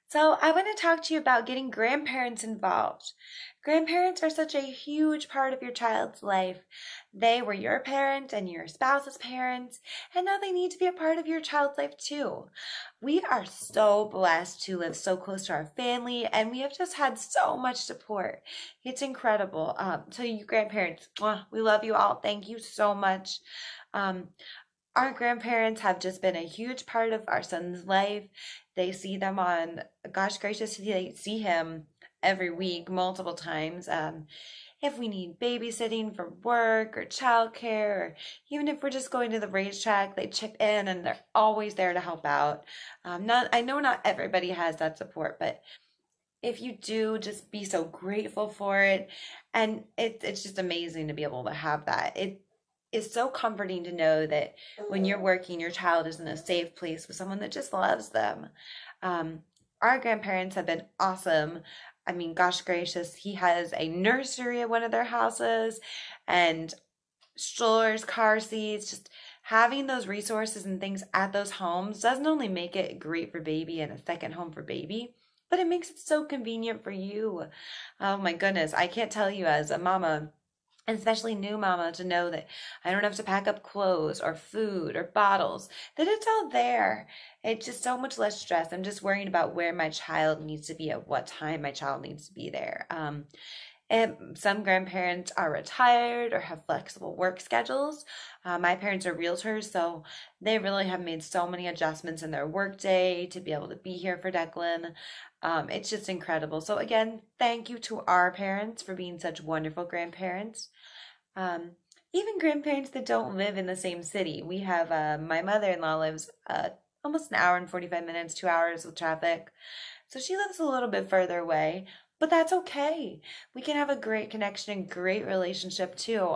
So, I want to talk to you about getting grandparents involved. Grandparents are such a huge part of your child's life. They were your parent and your spouse's parents, and now they need to be a part of your child's life too. We are so blessed to live so close to our family, and we have just had so much support. It's incredible. So, you grandparents, we love you all. Thank you so much. Um, our grandparents have just been a huge part of our son's life. They see them on, gosh gracious, they see him every week, multiple times. If we need babysitting for work or childcare, or even if we're just going to the racetrack, they chip in and they're always there to help out. I know not everybody has that support, but if you do, just be so grateful for it. And it's just amazing to be able to have that. It is so comforting to know that when you're working, your child is in a safe place with someone that just loves them. Um, our grandparents have been awesome. I mean, gosh gracious, he has a nursery at one of their houses and strollers, car seats, just having those resources and things at those homes doesn't only make it great for baby and a second home for baby, but it makes it so convenient for you. Oh my goodness, I can't tell you as a mama, and especially new mama, to know that I don't have to pack up clothes or food or bottles, that it's all there. It's just so much less stress. I'm just worrying about where my child needs to be at what time my child needs to be there. And some grandparents are retired or have flexible work schedules. My parents are realtors, so they really have made so many adjustments in their workday to be able to be here for Declan. It's just incredible. So again, thank you to our parents for being such wonderful grandparents. Um, Even grandparents that don't live in the same city. We have my mother-in-law lives almost an hour and 45 minutes, 2 hours with traffic. So she lives a little bit further away, but that's okay. We can have a great connection and great relationship too.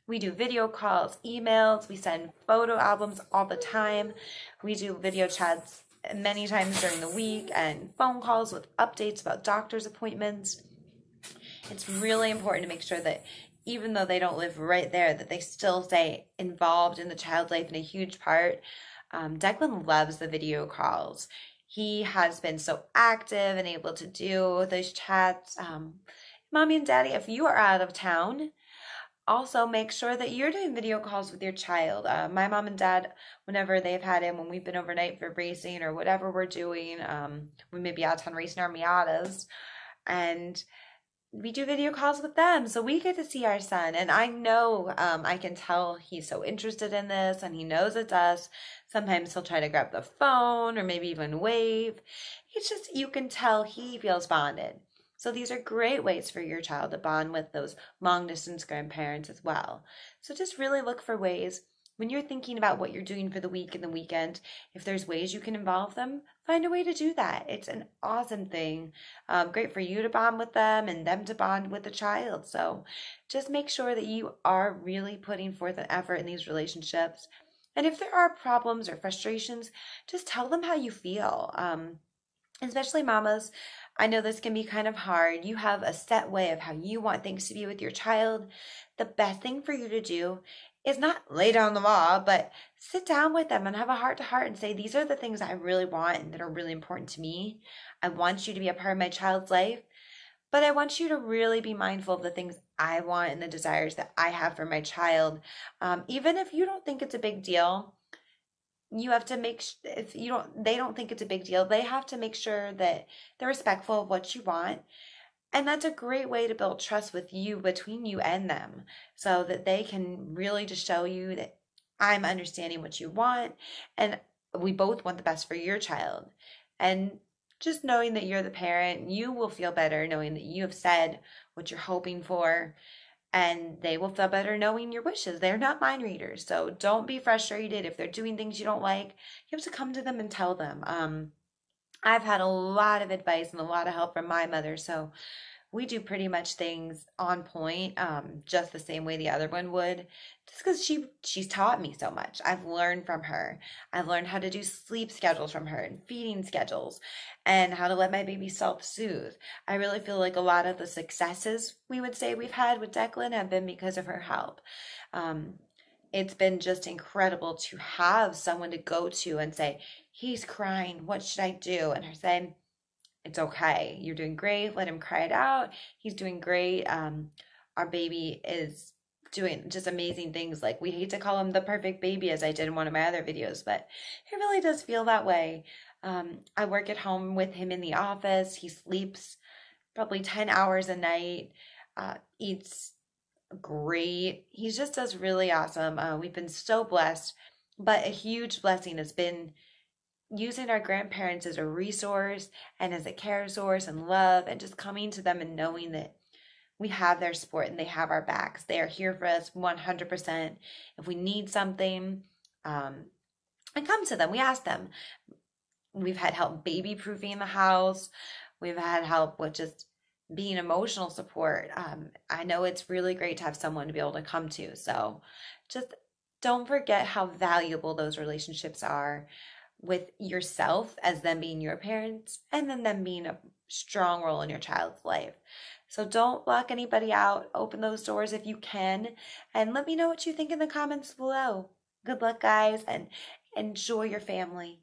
We do video calls, emails, we send photo albums all the time. We do video chats many times during the week and phone calls with updates about doctor's appointments. It's really important to make sure that even though they don't live right there, that they still stay involved in the child's life in a huge part. Declan loves the video calls. He has been so active and able to do those chats. Mommy and Daddy, if you are out of town, also make sure that you're doing video calls with your child. My mom and dad, whenever they've had him, when we've been overnight for racing or whatever we're doing, we may be out of town racing our Miatas, and we do video calls with them, so we get to see our son. And I know, I can tell he's so interested in this, and he knows it's us. Sometimes he'll try to grab the phone or maybe even wave. It's just, you can tell he feels bonded. So these are great ways for your child to bond with those long distance grandparents as well. So just really look for ways when you're thinking about what you're doing for the week and the weekend. If there's ways you can involve them, find a way to do that. It's an awesome thing. Great for you to bond with them and them to bond with the child. So just make sure that you are really putting forth an effort in these relationships. And if there are problems or frustrations, just tell them how you feel. Especially mamas, I know this can be kind of hard. You have a set way of how you want things to be with your child. The best thing for you to do is not lay down the law, but sit down with them and have a heart to heart and say, these are the things I really want and that are really important to me. I want you to be a part of my child's life, but I want you to really be mindful of the things I want and the desires that I have for my child. Even if you don't think it's a big deal, you have to if you don't, they don't think it's a big deal, they have to make sure that they're respectful of what you want. And that's a great way to build trust with you, between you and them, so that they can really just show you that I'm understanding what you want and we both want the best for your child. And just knowing that you're the parent, you will feel better knowing that you have said what you're hoping for, and they will feel better knowing your wishes. They're not mind readers. So don't be frustrated if they're doing things you don't like. You have to come to them and tell them. I've had a lot of advice and a lot of help from my mother, so we do pretty much things on point, just the same way the other one would, just because she's taught me so much. I've learned from her. I've learned how to do sleep schedules from her and feeding schedules and how to let my baby self-soothe. I really feel like a lot of the successes we would say we've had with Declan have been because of her help. It's been just incredible to have someone to go to and say, he's crying, what should I do? And her saying, it's okay. You're doing great. Let him cry it out. He's doing great. Our baby is doing just amazing things. Like, we hate to call him the perfect baby, as I did in one of my other videos, but it really does feel that way. I work at home with him in the office. He sleeps probably 10 hours a night, eats great. He just does really awesome. We've been so blessed, but a huge blessing has been using our grandparents as a resource and as a care source and love, and just coming to them and knowing that we have their support and they have our backs. They are here for us 100%. If we need something, and come to them, we ask them. We've had help baby proofing the house. We've had help with just being emotional support. I know it's really great to have someone to be able to come to. So just don't forget how valuable those relationships are with yourself as them being your parents, and then them being a strong role in your child's life. So don't block anybody out. Open those doors if you can, and let me know what you think in the comments below. Good luck, guys, and enjoy your family.